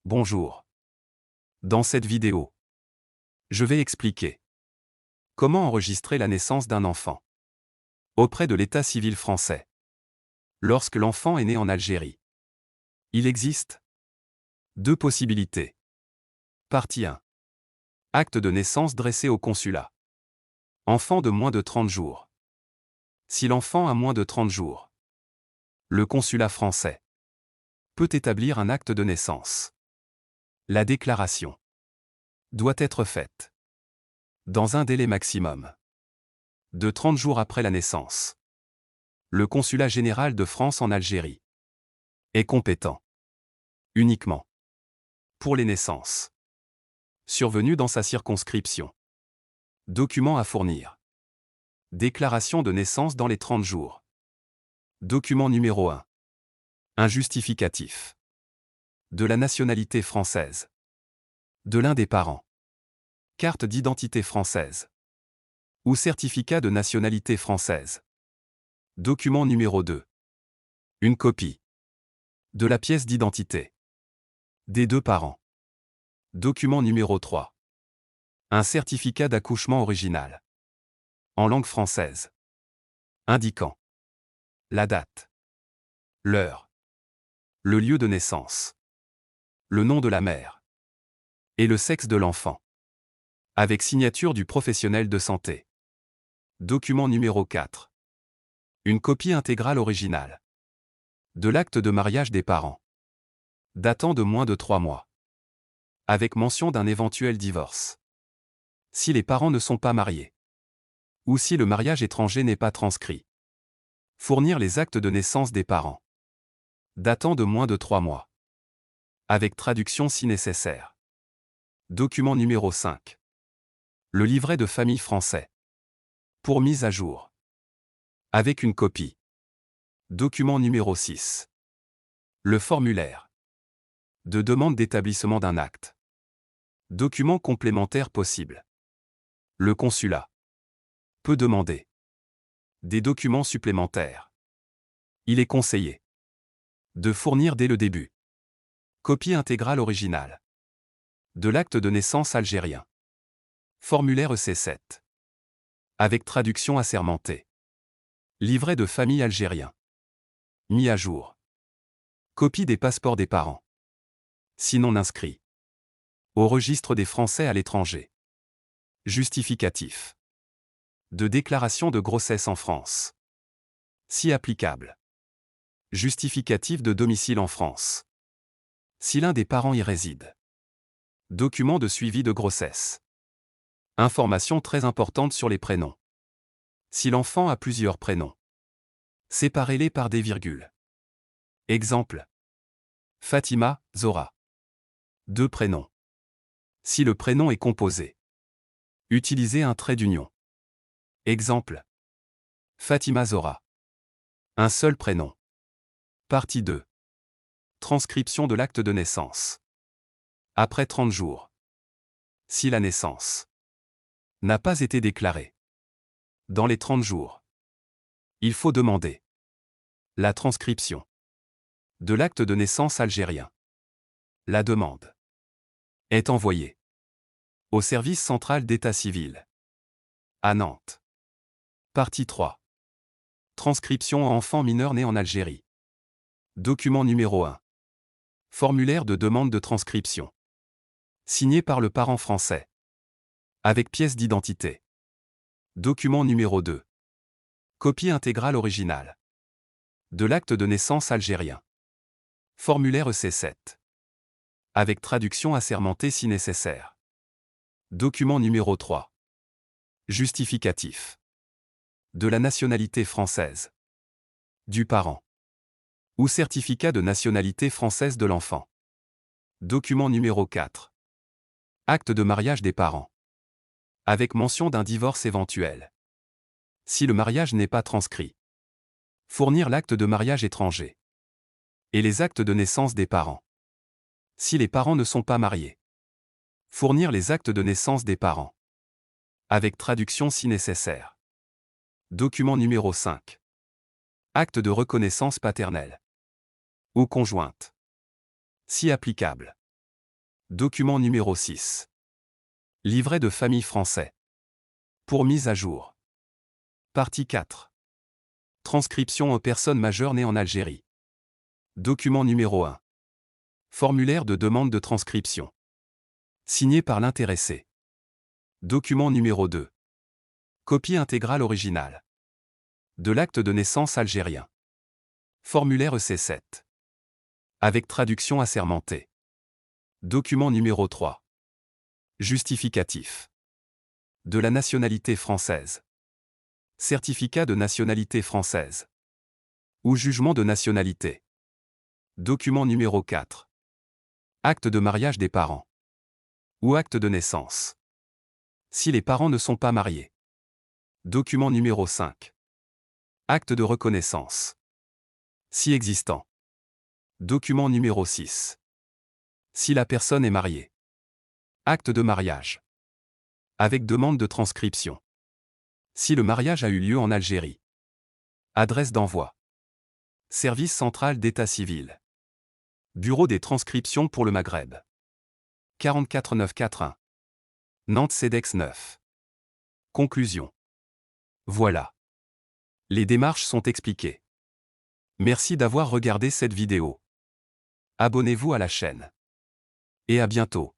Bonjour. Dans cette vidéo, je vais expliquer comment enregistrer la naissance d'un enfant auprès de l'état civil français lorsque l'enfant est né en Algérie. Il existe deux possibilités. Partie 1. Acte de naissance dressé au consulat. Enfant de moins de 30 jours. Si l'enfant a moins de 30 jours, le consulat français peut établir un acte de naissance. La déclaration doit être faite dans un délai maximum de 30 jours après la naissance. Le consulat général de France en Algérie est compétent uniquement pour les naissances survenues dans sa circonscription. Documents à fournir. Déclaration de naissance dans les 30 jours. Document numéro 1. Un justificatif de la nationalité française de l'un des parents. Carte d'identité française ou certificat de nationalité française. Document numéro 2. Une copie de la pièce d'identité des deux parents. Document numéro 3. Un certificat d'accouchement original en langue française indiquant la date, l'heure, le lieu de naissance, le nom de la mère et le sexe de l'enfant, avec signature du professionnel de santé. Document numéro 4. Une copie intégrale originale de l'acte de mariage des parents, datant de moins de 3 mois, avec mention d'un éventuel divorce, si les parents ne sont pas mariés, ou si le mariage étranger n'est pas transcrit. Fournir les actes de naissance des parents, datant de moins de 3 mois, avec traduction si nécessaire. Document numéro 5. Le livret de famille français, pour mise à jour, avec une copie. Document numéro 6. Le formulaire de demande d'établissement d'un acte. Document complémentaire possible. Le consulat peut demander des documents supplémentaires. Il est conseillé de fournir dès le début copie intégrale originale de l'acte de naissance algérien. Formulaire EC7. Avec traduction assermentée. Livret de famille algérien. Mis à jour. Copie des passeports des parents, si non inscrits, au registre des Français à l'étranger. Justificatif de déclaration de grossesse en France, si applicable. Justificatif de domicile en France, si l'un des parents y réside. Document de suivi de grossesse. Information très importante sur les prénoms. Si l'enfant a plusieurs prénoms, séparez-les par des virgules. Exemple. Fatima, Zora. 2 prénoms. Si le prénom est composé, utilisez un trait d'union. Exemple. Fatima Zora. Un seul prénom. Partie 2. Transcription de l'acte de naissance. Après 30 jours. Si la naissance n'a pas été déclarée dans les 30 jours, il faut demander la transcription de l'acte de naissance algérien. La demande est envoyée au service central d'état civil à Nantes. Partie 3. Transcription à enfant mineur né en Algérie. Document numéro 1. Formulaire de demande de transcription. Signé par le parent français. Avec pièce d'identité. Document numéro 2. Copie intégrale originale de l'acte de naissance algérien. Formulaire EC7. Avec traduction assermentée si nécessaire. Document numéro 3. Justificatif de la nationalité française du parent ou certificat de nationalité française de l'enfant. Document numéro 4. Acte de mariage des parents, avec mention d'un divorce éventuel, si le mariage n'est pas transcrit. Fournir l'acte de mariage étranger et les actes de naissance des parents, si les parents ne sont pas mariés. Fournir les actes de naissance des parents, avec traduction si nécessaire. Document numéro 5. Acte de reconnaissance paternelle ou conjointe, si applicable. Document numéro 6. Livret de famille français. Pour mise à jour. Partie 4. Transcription aux personnes majeures nées en Algérie. Document numéro 1. Formulaire de demande de transcription. Signé par l'intéressé. Document numéro 2. Copie intégrale originale. De l'acte de naissance algérien. Formulaire EC7. Avec traduction assermentée. Document numéro 3. Justificatif. De la nationalité française. Certificat de nationalité française. Ou jugement de nationalité. Document numéro 4. Acte de mariage des parents. Ou acte de naissance. Si les parents ne sont pas mariés. Document numéro 5. Acte de reconnaissance. Si existant. Document numéro 6. Si la personne est mariée. Acte de mariage. Avec demande de transcription. Si le mariage a eu lieu en Algérie. Adresse d'envoi. Service central d'état civil. Bureau des transcriptions pour le Maghreb. 44 941. Nantes CEDEX 9. Conclusion. Voilà. Les démarches sont expliquées. Merci d'avoir regardé cette vidéo. Abonnez-vous à la chaîne. Et à bientôt.